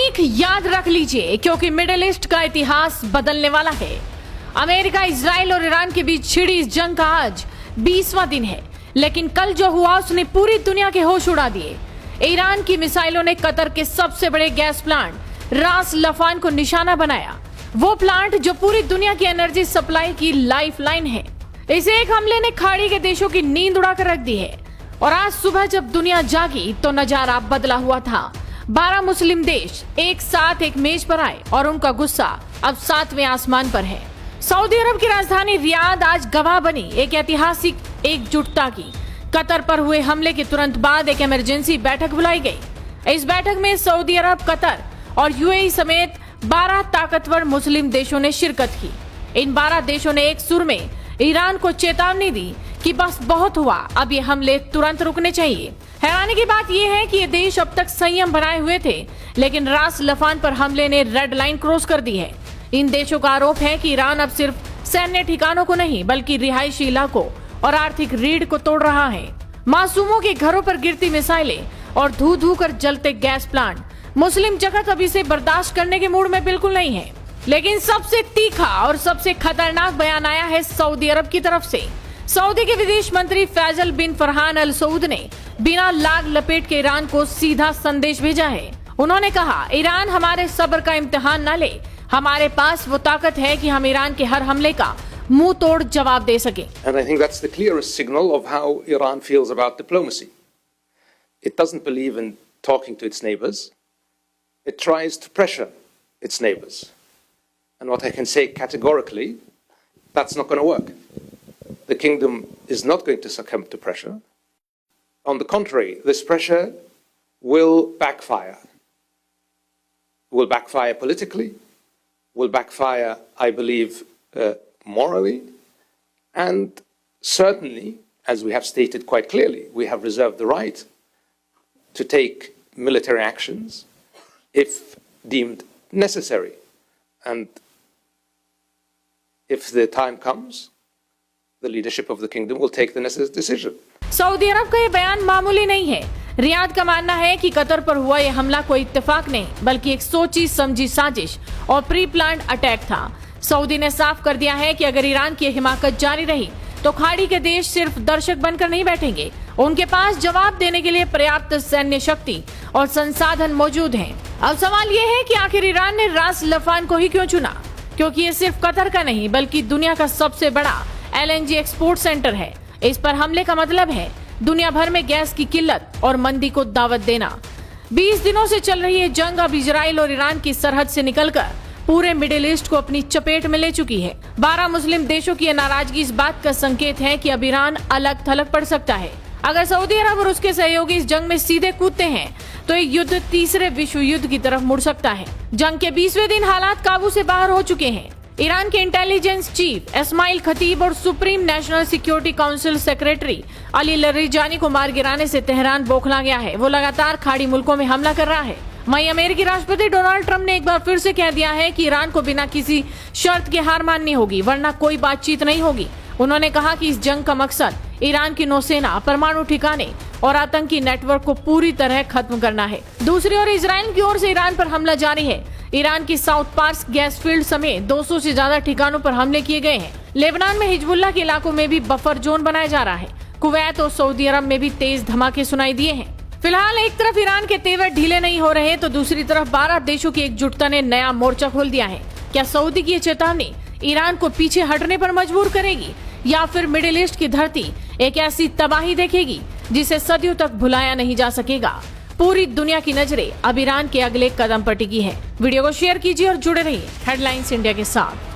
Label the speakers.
Speaker 1: तारीख याद रख लीजिए, क्योंकि मिडिल ईस्ट का इतिहास बदलने वाला है। अमेरिका, इजराइल और ईरान के बीच छिड़ी इस जंग का आज 20वां दिन है, लेकिन कल जो हुआ उसने पूरी दुनिया के होश उड़ा दिए। ईरान की मिसाइलों ने कतर के सबसे बड़े गैस प्लांट रास लफान को निशाना बनाया। वो प्लांट जो पूरी दुनिया की एनर्जी सप्लाई की लाइफलाइन है। इस एक हमले ने खाड़ी के देशों की नींद उड़ाकर रख दी है। और आज सुबह जब दुनिया जागी तो नजारा बदला हुआ था। 12 मुस्लिम देश एक साथ एक मेज पर आए और उनका गुस्सा अब 7वें आसमान पर है। सऊदी अरब की राजधानी रियाद आज गवाह बनी एक ऐतिहासिक एकजुटता की। कतर पर हुए हमले के तुरंत बाद एक इमरजेंसी बैठक बुलाई गई। इस बैठक में सऊदी अरब, कतर और यूएई समेत 12 ताकतवर मुस्लिम देशों ने शिरकत की। इन 12 देशों ने एक सुर में ईरान को चेतावनी दी कि बस बहुत हुआ, अब ये हमले तुरंत रुकने चाहिए। हैरानी की बात यह है कि ये देश अब तक संयम बनाए हुए थे, लेकिन रास लफान पर हमले ने रेड लाइन क्रॉस कर दी है। इन देशों का आरोप है कि ईरान अब सिर्फ सैन्य ठिकानों को नहीं बल्कि रिहायशी इलाकों और आर्थिक रीढ़ को तोड़ रहा है। मासूमों के घरों पर गिरती मिसाइलें और धू धू कर जलते गैस प्लांट। मुस्लिम जगत अब इसे बर्दाश्त करने के मूड में बिल्कुल नहीं है। लेकिन सबसे तीखा और सबसे खतरनाक बयान आया है सऊदी अरब की तरफ से। सऊदी के विदेश मंत्री फैसल बिन फरहान अल सऊद ने बिना लाग लपेट के ईरान को सीधा संदेश भेजा है। उन्होंने कहा, ईरान हमारे सब्र का इम्तिहान न ले। हमारे पास वो ताकत है कि हम ईरान के हर हमले का मुंह तोड़ जवाब दे सके।
Speaker 2: And I think that's the clearest signal of how Iran feels about diplomacy. It doesn't believe in talking to its neighbors. It tries to pressure its neighbors. And what I can say categorically, that's not going to work. The kingdom is not going to succumb to pressure. On the contrary, this pressure will backfire. Will backfire politically, will backfire, I believe, morally, and certainly, as we have stated quite clearly, we have reserved the right to take military actions if deemed necessary. And if the time comes, the leadership of the kingdom will take the necessary decision.
Speaker 1: Saudi Arab का ये बयान मामूली नहीं है। Riyadh का मानना है कि कतर पर हुआ ये हमला कोई इत्तेफाक नहीं बल्कि एक सोची समझी साजिश और प्री प्लान्ड अटैक था। सऊदी ने साफ कर दिया है कि अगर ईरान की हिमाकत जारी रही तो खाड़ी के देश सिर्फ दर्शक बनकर नहीं बैठेंगे। उनके पास जवाब देने के लिए पर्याप्त सैन्य शक्ति और संसाधन मौजूद हैं। अब सवाल ये है कि आखिर ईरान ने रास लफान को ही क्यों चुना, क्योंकि ये सिर्फ कतर का नहीं बल्कि दुनिया का सबसे बड़ा LNG एक्सपोर्ट सेंटर है। इस पर हमले का मतलब है दुनिया भर में गैस की किल्लत और मंदी को दावत देना। 20 दिनों से चल रही ये जंग अब इजराइल और ईरान की सरहद से निकलकर पूरे मिडिल ईस्ट को अपनी चपेट में ले चुकी है। 12 मुस्लिम देशों की नाराजगी इस बात का संकेत है कि अब ईरान अलग थलग पड़ सकता है। अगर सऊदी अरब और उसके सहयोगी इस जंग में सीधे कूदते हैं तो ये युद्ध तीसरे विश्व युद्ध की तरफ मुड़ सकता है। जंग के 20वें दिन हालात काबू से बाहर हो चुके हैं। ईरान के इंटेलिजेंस चीफ इस्माइल खतीब और supreme national security council secretary Ali Larijani को मार गिराने से तेहरान बौखला गया है। वो लगातार खाड़ी मुल्कों में हमला कर रहा है। वहीं अमेरिकी राष्ट्रपति डोनाल्ड ट्रंप ने एक बार फिर से कह दिया है कि ईरान को बिना किसी शर्त के हार माननी होगी, वरना कोई बातचीत नहीं होगी। उन्होंने कहा कि इस जंग का मकसद ईरान की नौसेना, परमाणु ठिकाने और आतंकी नेटवर्क को पूरी तरह खत्म करना है। दूसरी ओर इजराइल की ओर से ईरान पर हमला जारी है। ईरान की साउथ पार्स गैस फील्ड समेत 200 से ज्यादा ठिकानों पर हमले किए गए हैं। लेबनान में हिजबुल्लाह के इलाकों में भी बफर जोन बनाया जा रहा है। कुवैत और सऊदी अरब में भी तेज धमाके सुनाई दिए हैं। फिलहाल एक तरफ ईरान के तेवर ढीले नहीं हो रहे तो दूसरी तरफ 12 देशों की एकजुटता ने नया मोर्चा खोल दिया है। क्या सऊदी की ये चेतावनी ईरान को पीछे हटने पर मजबूर करेगी या फिर मिडिल ईस्ट की धरती एक ऐसी तबाही देखेगी जिसे सदियों तक भुलाया नहीं जा सकेगा? पूरी दुनिया की नजरें अब ईरान के अगले कदम पर टिकी है। वीडियो को शेयर कीजिए और जुड़े रहिए हेडलाइंस इंडिया के साथ।